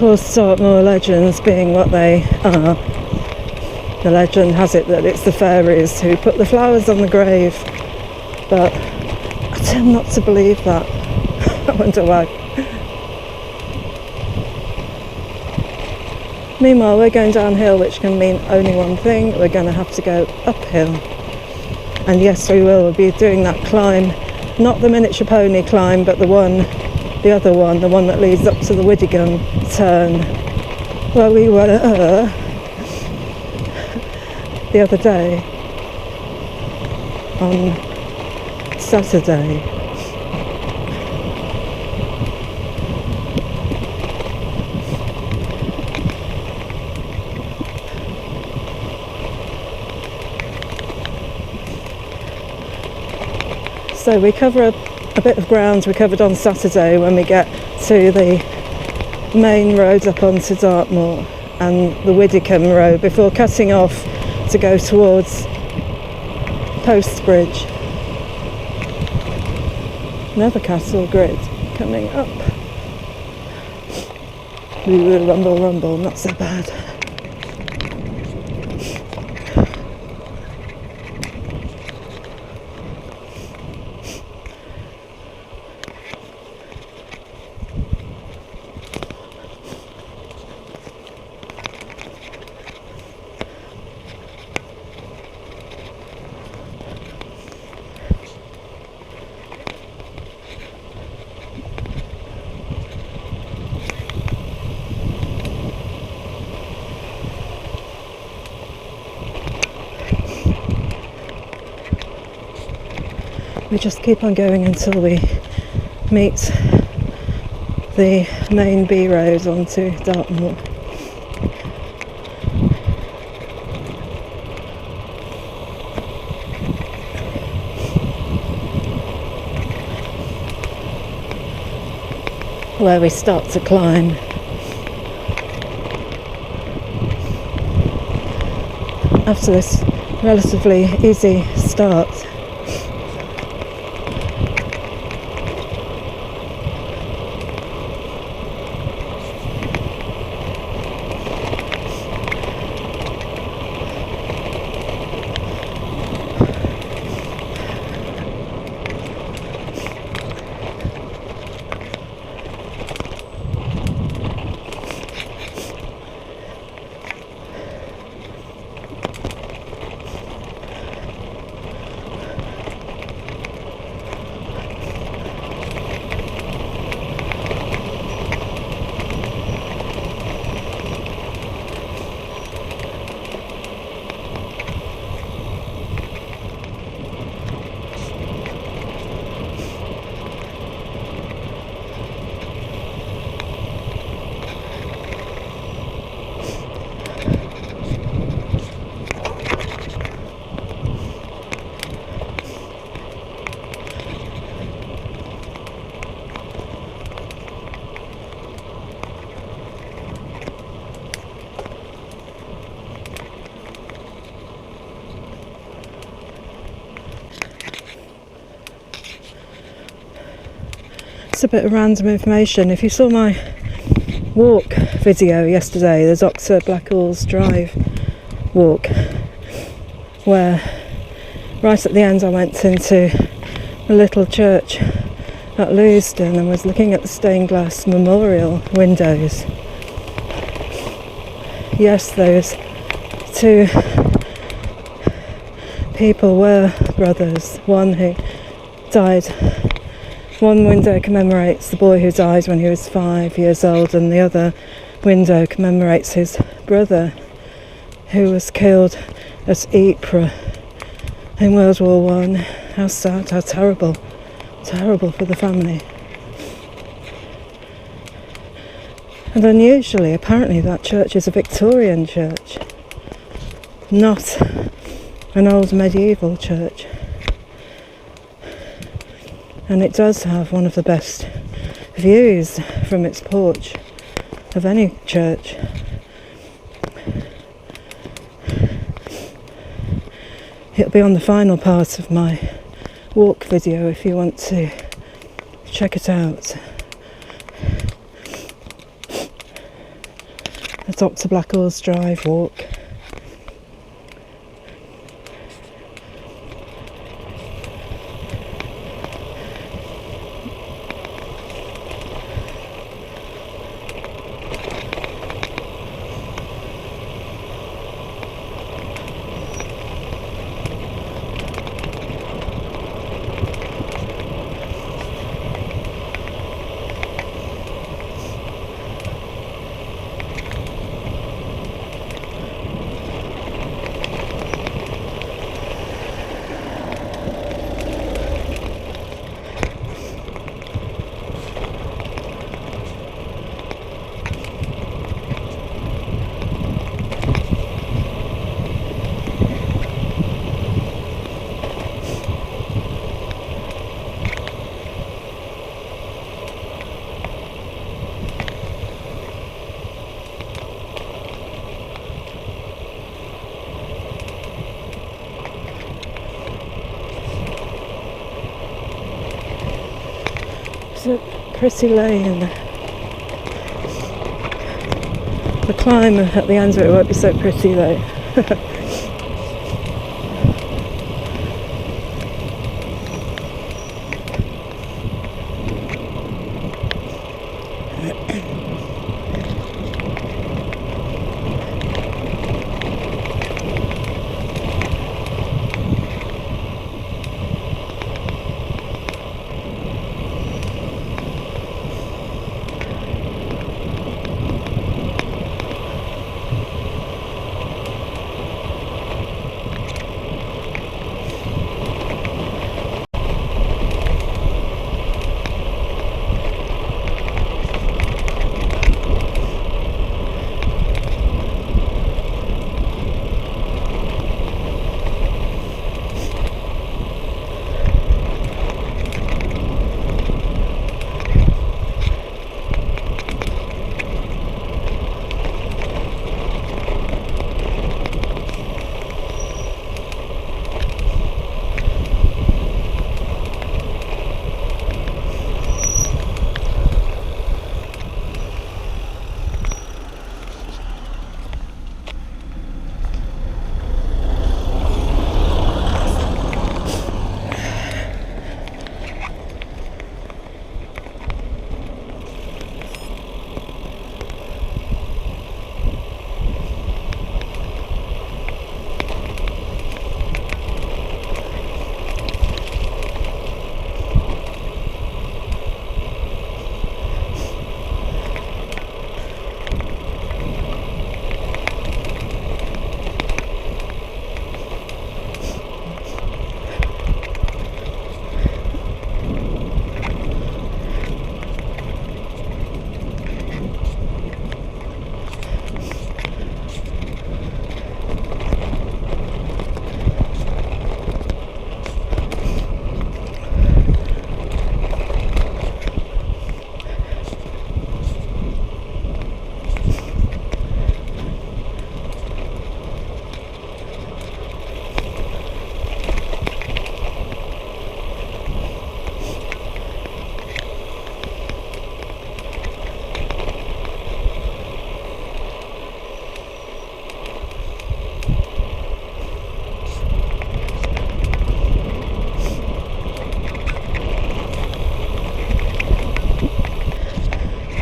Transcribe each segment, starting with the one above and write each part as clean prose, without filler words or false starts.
course, Dartmoor legends being what they are, the legend has it that it's the fairies who put the flowers on the grave, but I tend not to believe that. I wonder why. Meanwhile, we're going downhill, which can mean only one thing: we're going to have to go uphill. And yes, we will. We'll be doing that climb, not the miniature pony climb, but the other one, the one that leads up to the Widecombe turn, where we were the other day on Saturday. So we cover a bit of ground we covered on Saturday when we get to the main road up onto Dartmoor and the Widecombe road before cutting off to go towards Postbridge. Another castle grid coming up. Ooh, rumble, rumble, not so bad. We just keep on going until we meet the main B road onto Dartmoor. Where we start to climb. After this relatively easy start, a bit of random information. If you saw my walk video yesterday, the Dr. Blackall's Drive walk, where right at the end I went into a little church at Lewiston and was looking at the stained glass memorial windows. Yes, those two people were brothers. One who died. One window commemorates the boy who died when he was 5 years old, and the other window commemorates his brother who was killed at Ypres in World War I. How sad, how terrible. Terrible for the family. And unusually, apparently that church is a Victorian church, not an old medieval church. And it does have one of the best views from its porch of any church. It'll be on the final part of my walk video if you want to check it out. the Dr. Blackall's Drive walk. It's a pretty lane. The climb at the end of it won't be so pretty though.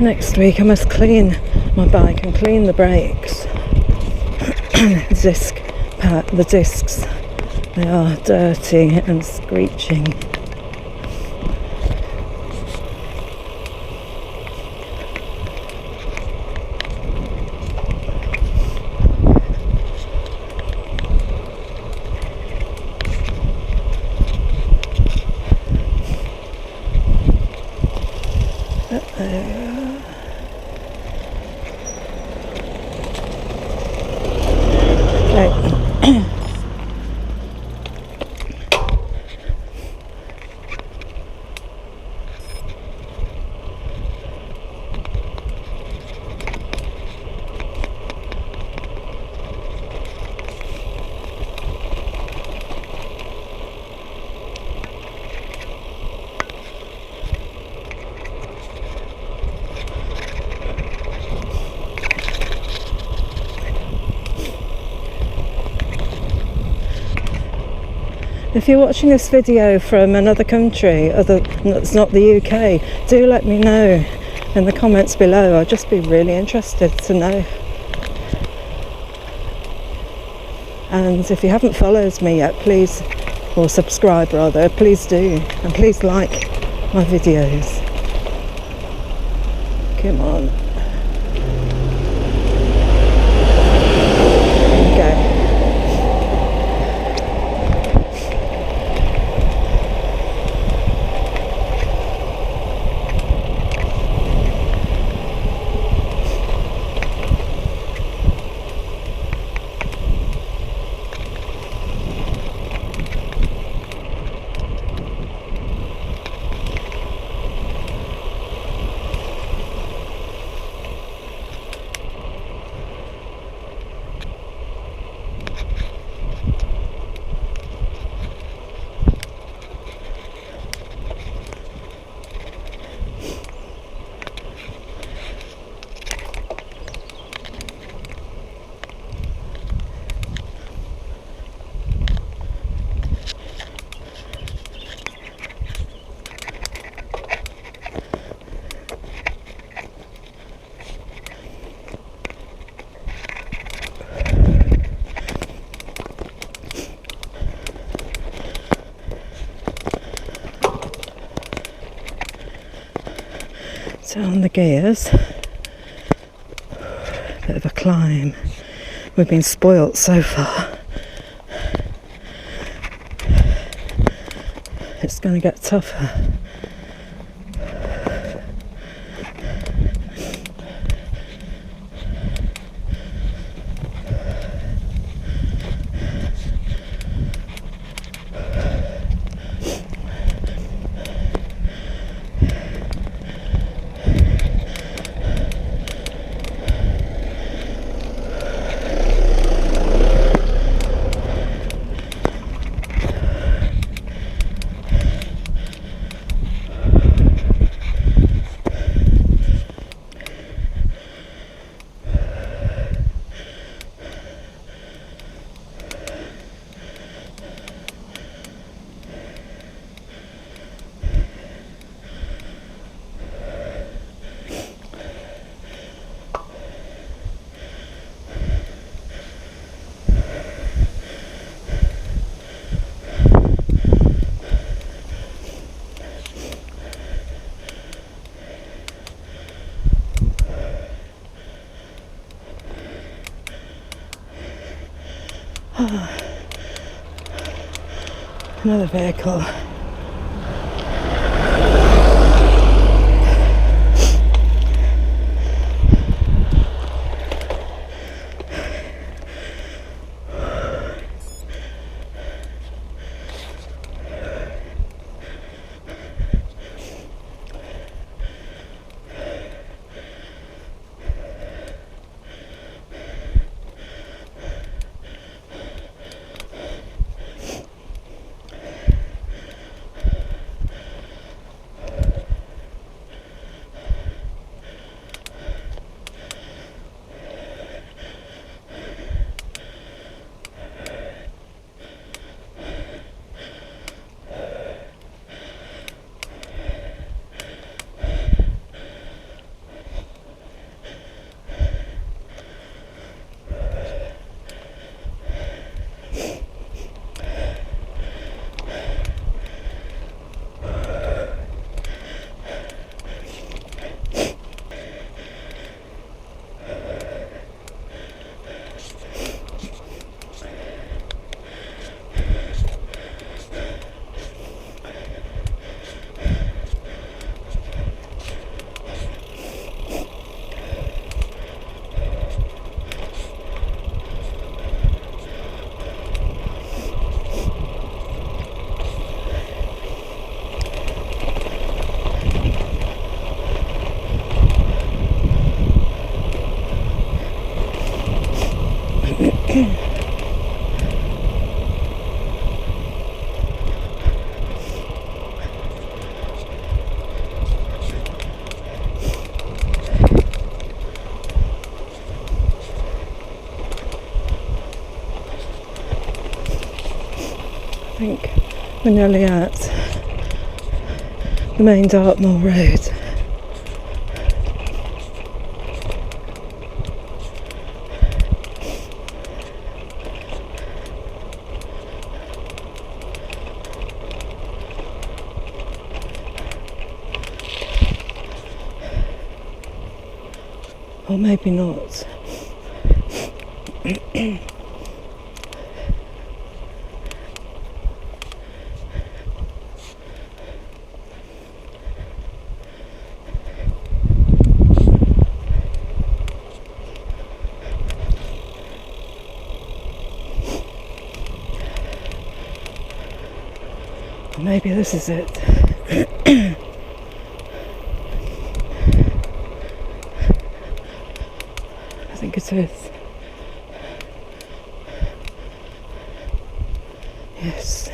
Next week I must clean my bike and clean the brakes. The discs, they are dirty and screeching. If you're watching this video from another country that's not the UK, do let me know in the comments below. I'd just be really interested to know. And if you haven't followed me yet, please, or subscribe rather, please do, and please like my videos. Come on. Down the gears, bit of a climb. We've been spoilt so far. It's going to get tougher. Another vehicle. I think We're nearly at the main Dartmoor road. Or maybe not. Maybe this is it. I think it is. Yes.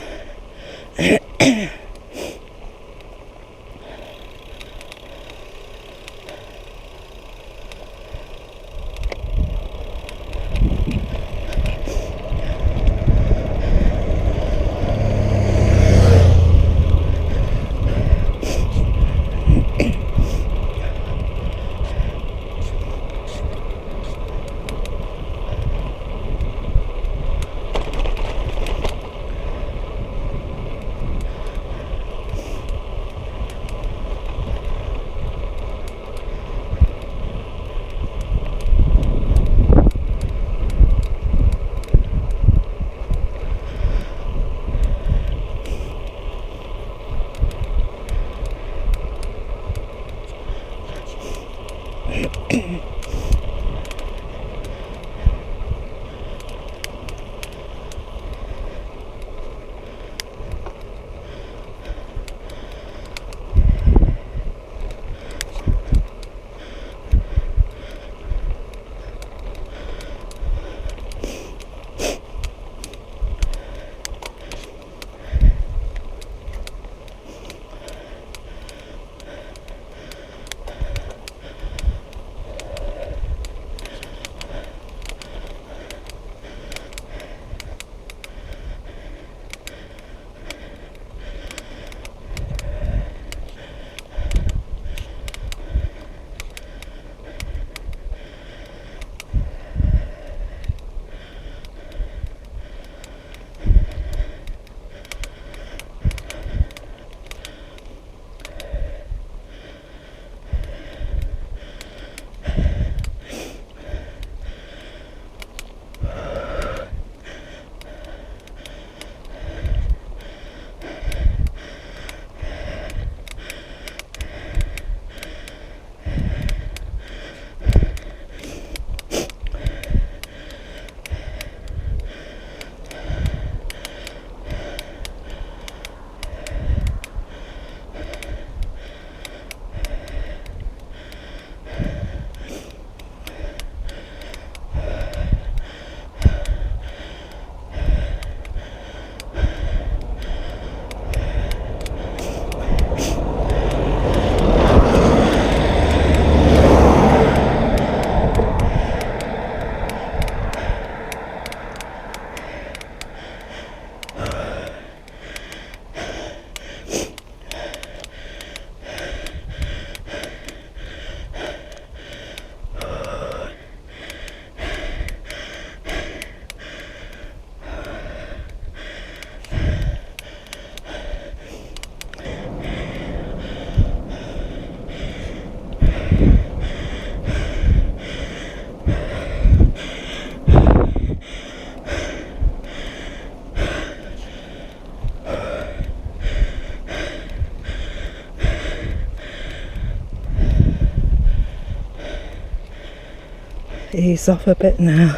Ease off a bit now.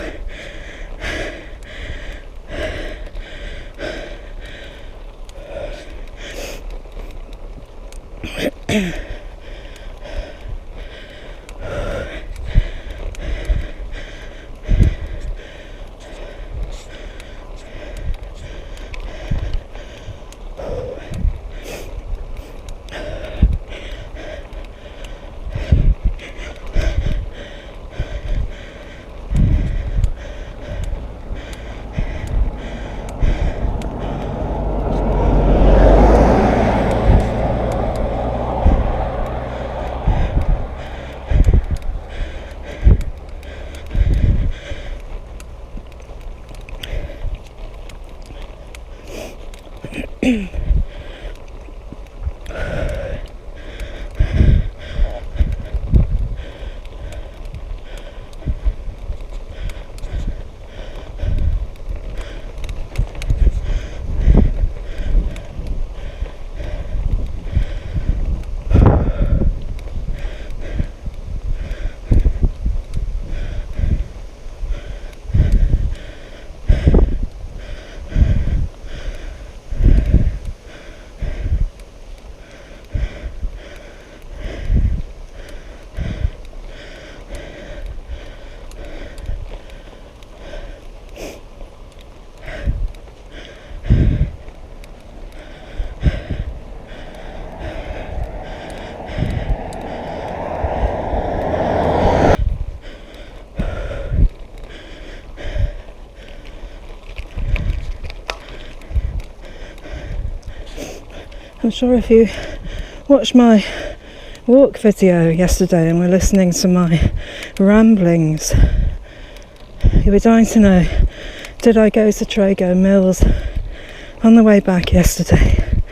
I'm sure if you watched my walk video yesterday and were listening to my ramblings, you were dying to know, did I go to Trago Mills on the way back yesterday?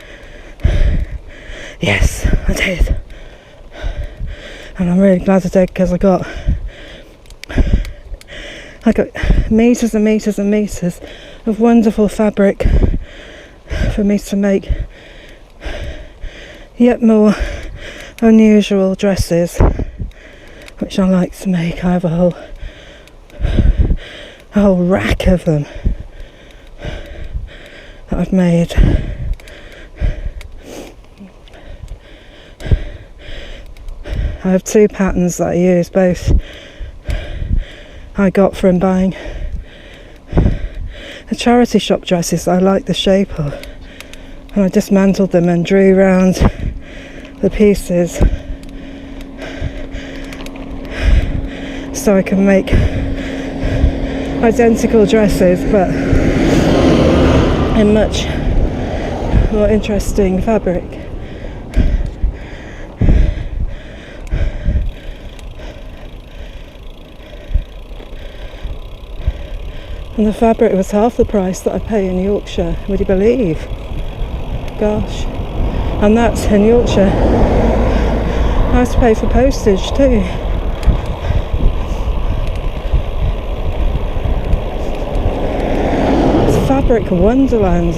Yes, I did. And I'm really glad I did, because I got meters and meters and meters of wonderful fabric for me to make yet more unusual dresses, which I like to make. I have a whole rack of them that I've made. I have two patterns that I use, both I got from buying a charity shop dresses that I like the shape of, and I dismantled them and drew round the pieces so I can make identical dresses but in much more interesting fabric. And the fabric was half the price that I pay in Yorkshire, would you believe? Gosh. And that's in Yorkshire. I have to pay for postage too. It's a fabric wonderland.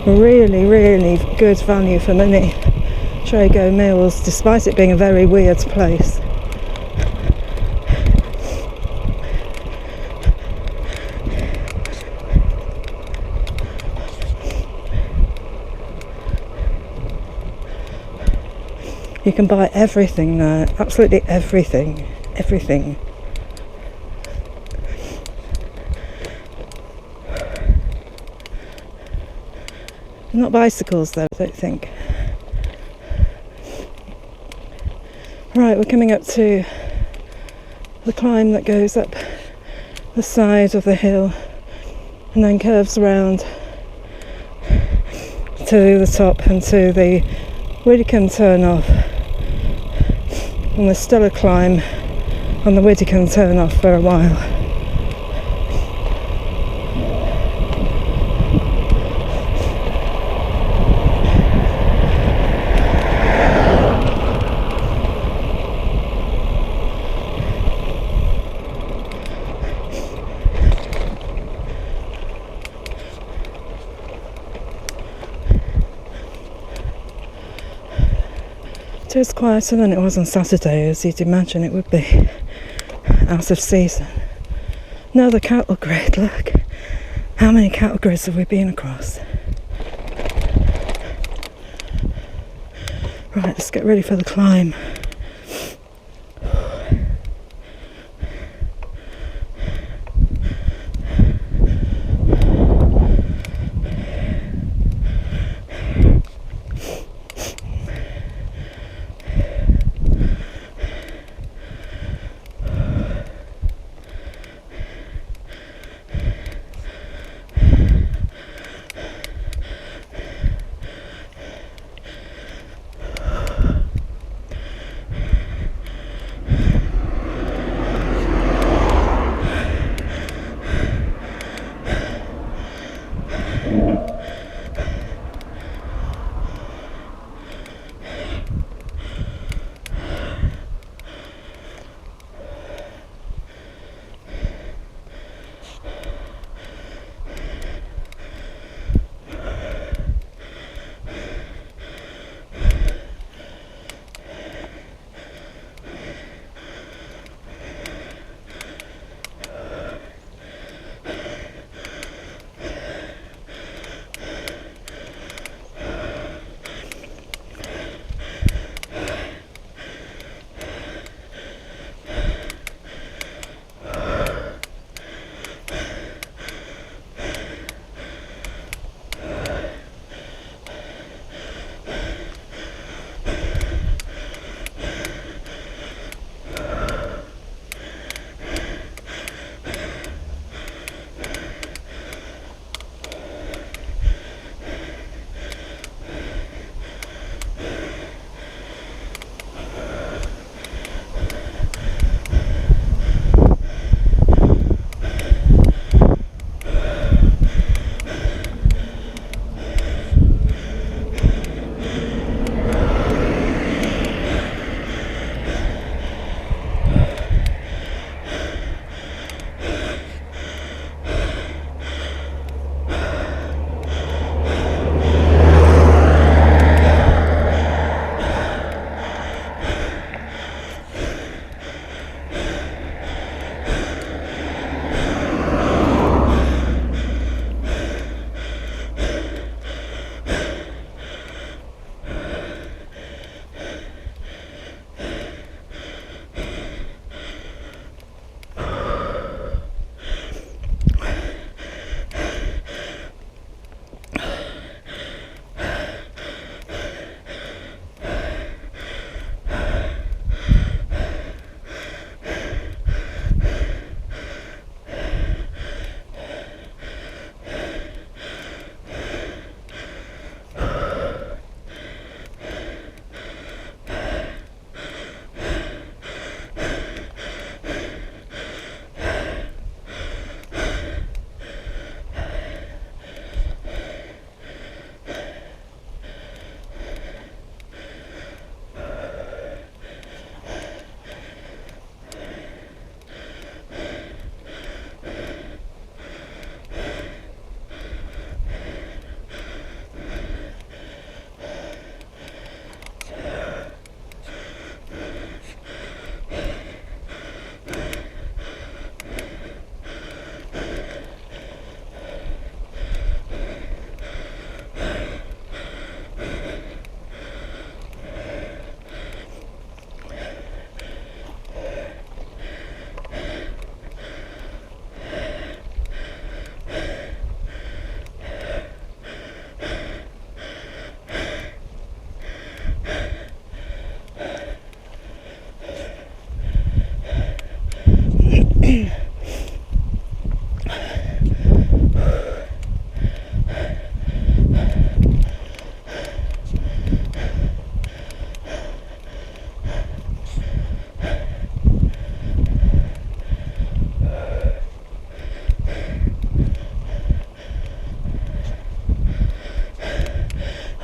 Really, really good value for money. Trago Mills, despite it being a very weird place. You can buy everything there, absolutely everything, everything. Not bicycles though, I don't think. Right, we're coming up to the climb that goes up the side of the hill and then curves around to the top and to the Widecombe turn off. And there's still a climb on the Widecombe turn off for a while. It is quieter than it was on Saturday, as you'd imagine it would be, out of season. Another cattle grid, look. How many cattle grids have we been across? Right, let's get ready for the climb.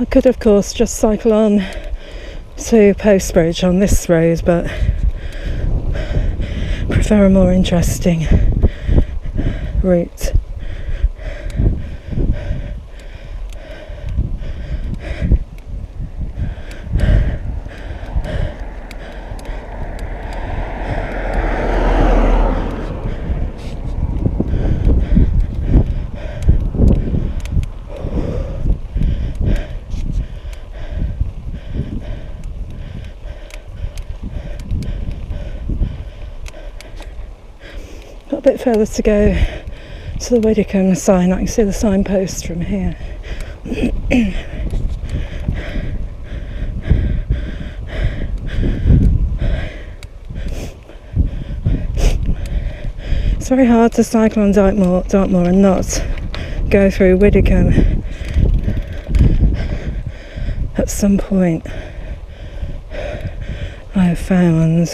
I could of course just cycle on to Postbridge on this road, but prefer a more interesting route. Got a bit further to go to the Widecombe sign. I can see the signpost from here. It's very hard to cycle on Dartmoor and not go through Widecombe at some point, I have found.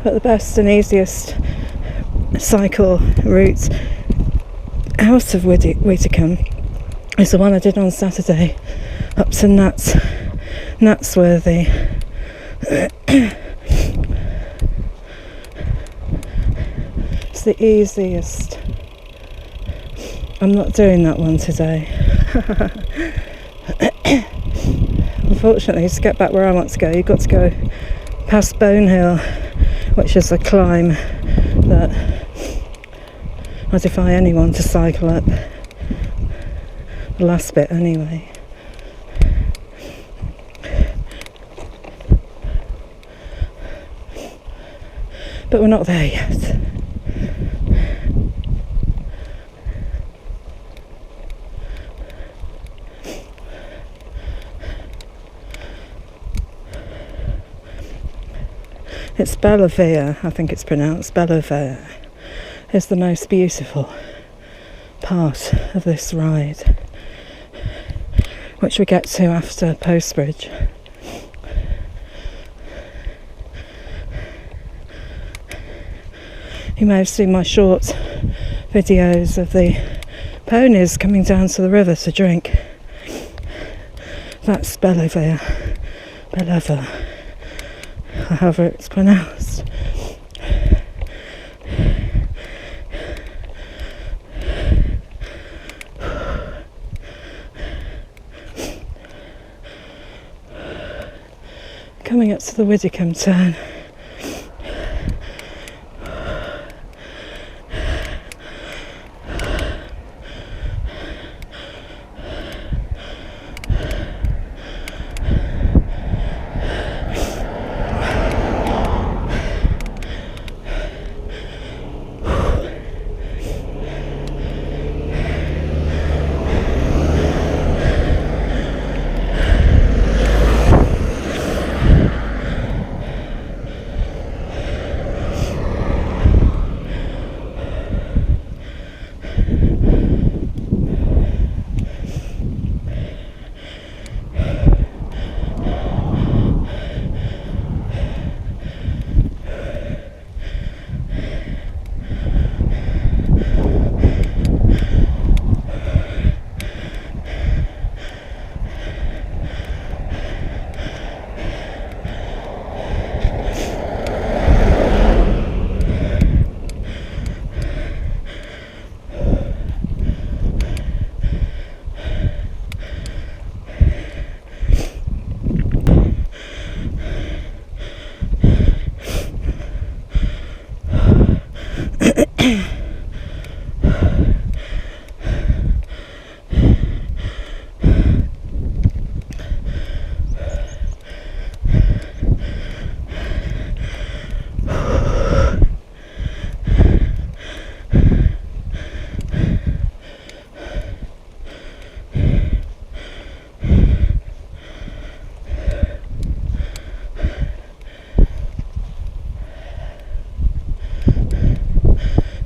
But the best and easiest cycle route out of Widecombe is the one I did on Saturday, up to Natsworthy. It's the easiest. I'm not doing that one today. Unfortunately, to get back where I want to go, you've got to go past Bone Hill, which is a climb that I defy anyone to cycle up. The last bit anyway. But we're not there yet. It's BELLEVER, I think it's pronounced. BELLEVER is the most beautiful part of this ride, which we get to after Postbridge. You may have seen my short videos of the ponies coming down to the river to drink. That's BELLEVER, however it's pronounced. Coming up to the Widecombe turn.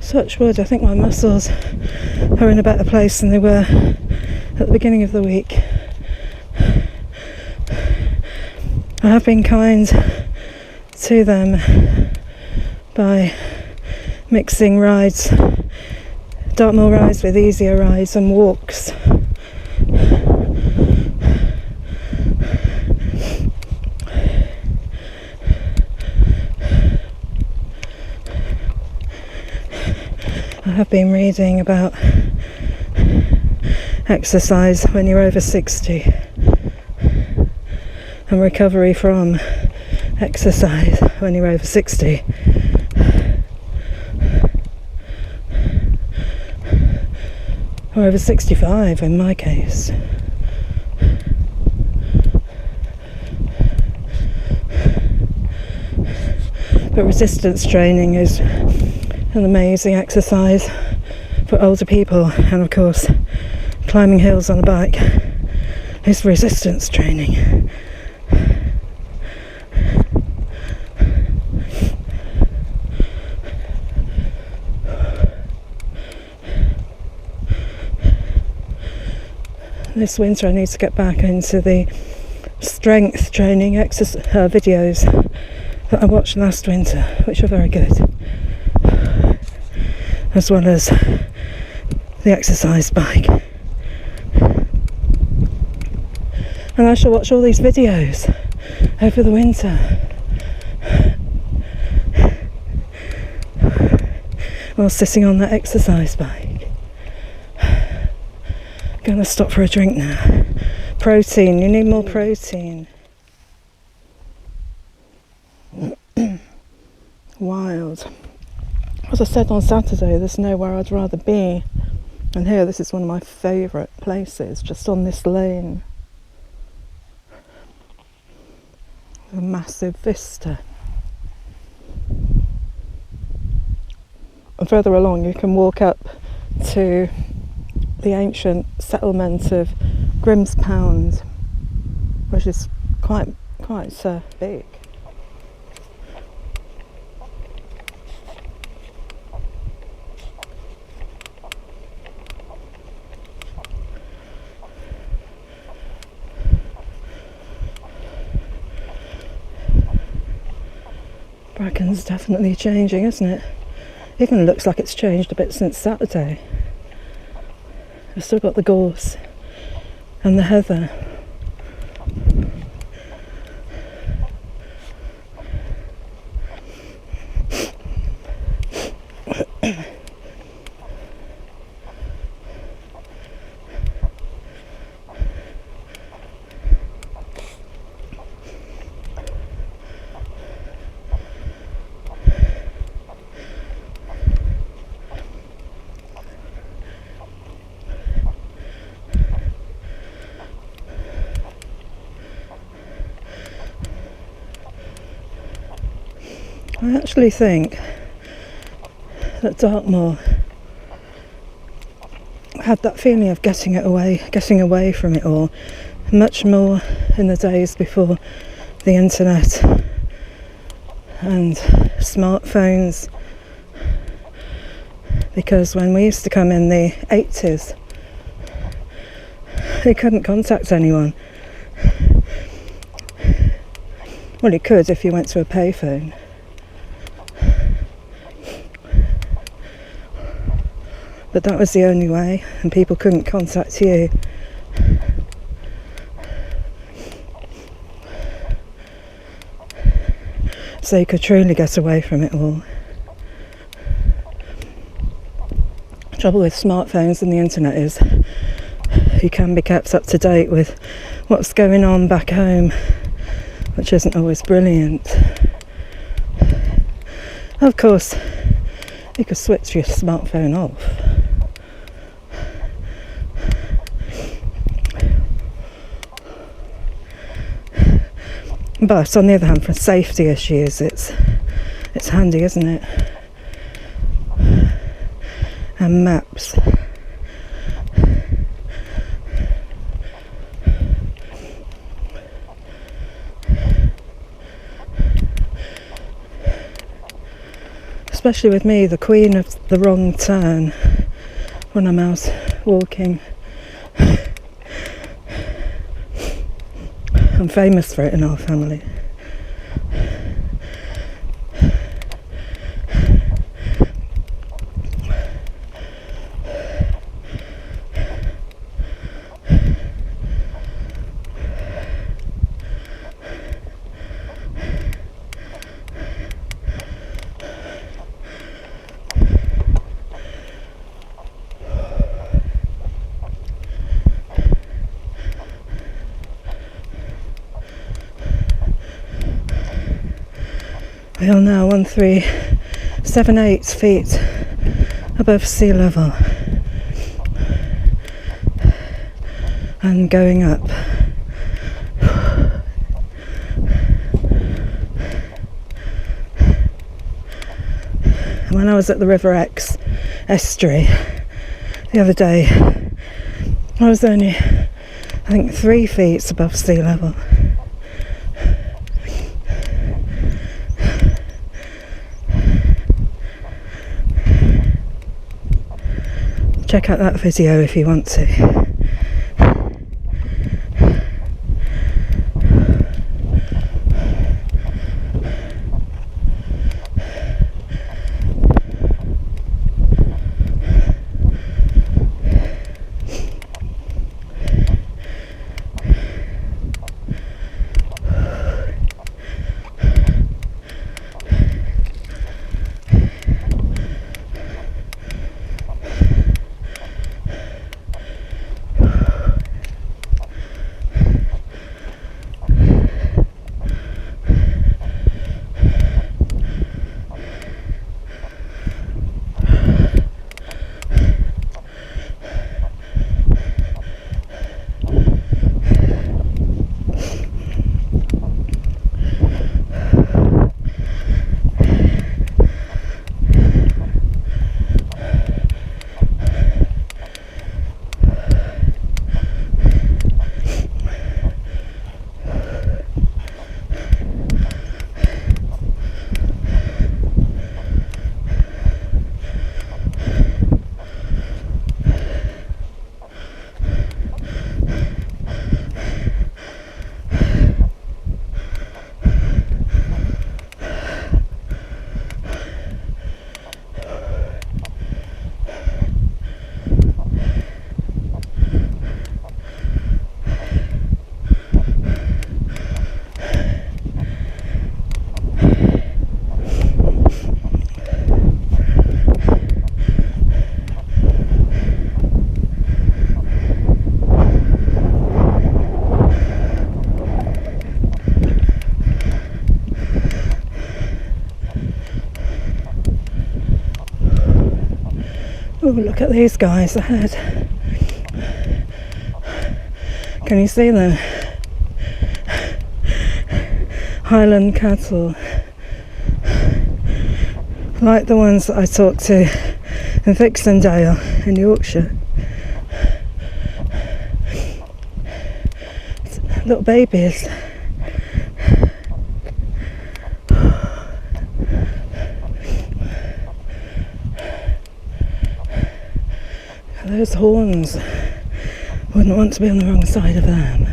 Touch wood, I think my muscles are in a better place than they were at the beginning of the week. I have been kind to them by mixing rides, Dartmoor rides with easier rides and walks. I have been reading about exercise when you're over 60 and recovery from exercise when you're over 60. Or over 65 in my case. But resistance training is an amazing exercise for older people, and of course climbing hills on a bike is resistance training. This winter I need to get back into the strength training videos that I watched last winter, which were very good, as well as the exercise bike. And I shall watch all these videos over the winter while sitting on that exercise bike. Gonna stop for a drink now. Protein, you need more protein. Wild. As I said on Saturday, there's nowhere I'd rather be. And here, this is one of my favourite places, just on this lane. A massive vista. And further along you can walk up to the ancient settlement of Grimspound, which is quite big. Bracken's definitely changing, isn't it? Even looks like it's changed a bit since Saturday. I've still got the gorse and the heather. I actually think that Dartmoor had that feeling of getting away from it all, much more in the days before the internet and smartphones, because when we used to come in the 80s, you couldn't contact anyone. Well, you could if you went to a payphone. But that was the only way, and people couldn't contact you. So you could truly get away from it all. The trouble with smartphones and the internet is you can be kept up to date with what's going on back home, which isn't always brilliant. Of course, you could switch your smartphone off. But on the other hand, for safety issues, it's handy, isn't it? And maps. Especially with me, the queen of the wrong turn when I'm out walking. I'm famous for it in our family. We are now 1378 feet above sea level and going up. And when I was at the River Exe estuary the other day, I was only, I think, 3 feet above sea level. Check out that video if you want to. Oh, look at these guys ahead. Can you see them? Highland cattle. Like the ones that I talked to in Vixendale in Yorkshire. Little babies. Those horns, wouldn't want to be on the wrong side of them.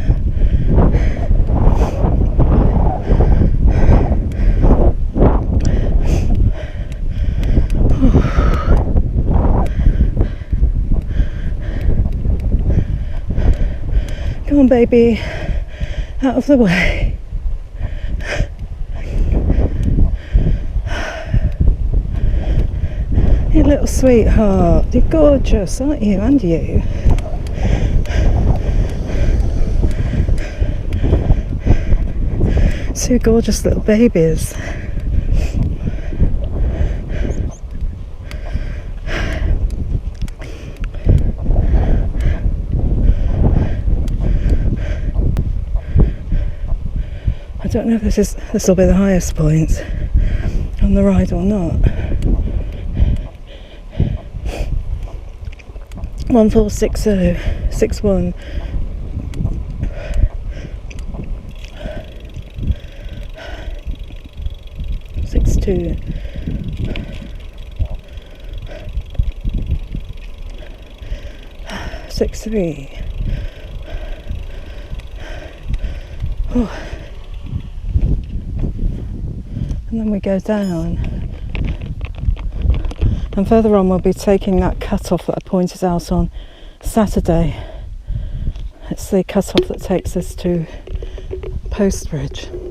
Come on, baby, out of the way. You little sweetheart, you're gorgeous, aren't you? And you. Two gorgeous little babies. I don't know if this will be the highest point on the ride or not. 1460, 61. Two. Six, 3. Oh. And then we go down. And further on we'll be taking that cut-off that I pointed out on Saturday. It's the cut-off that takes us to Postbridge.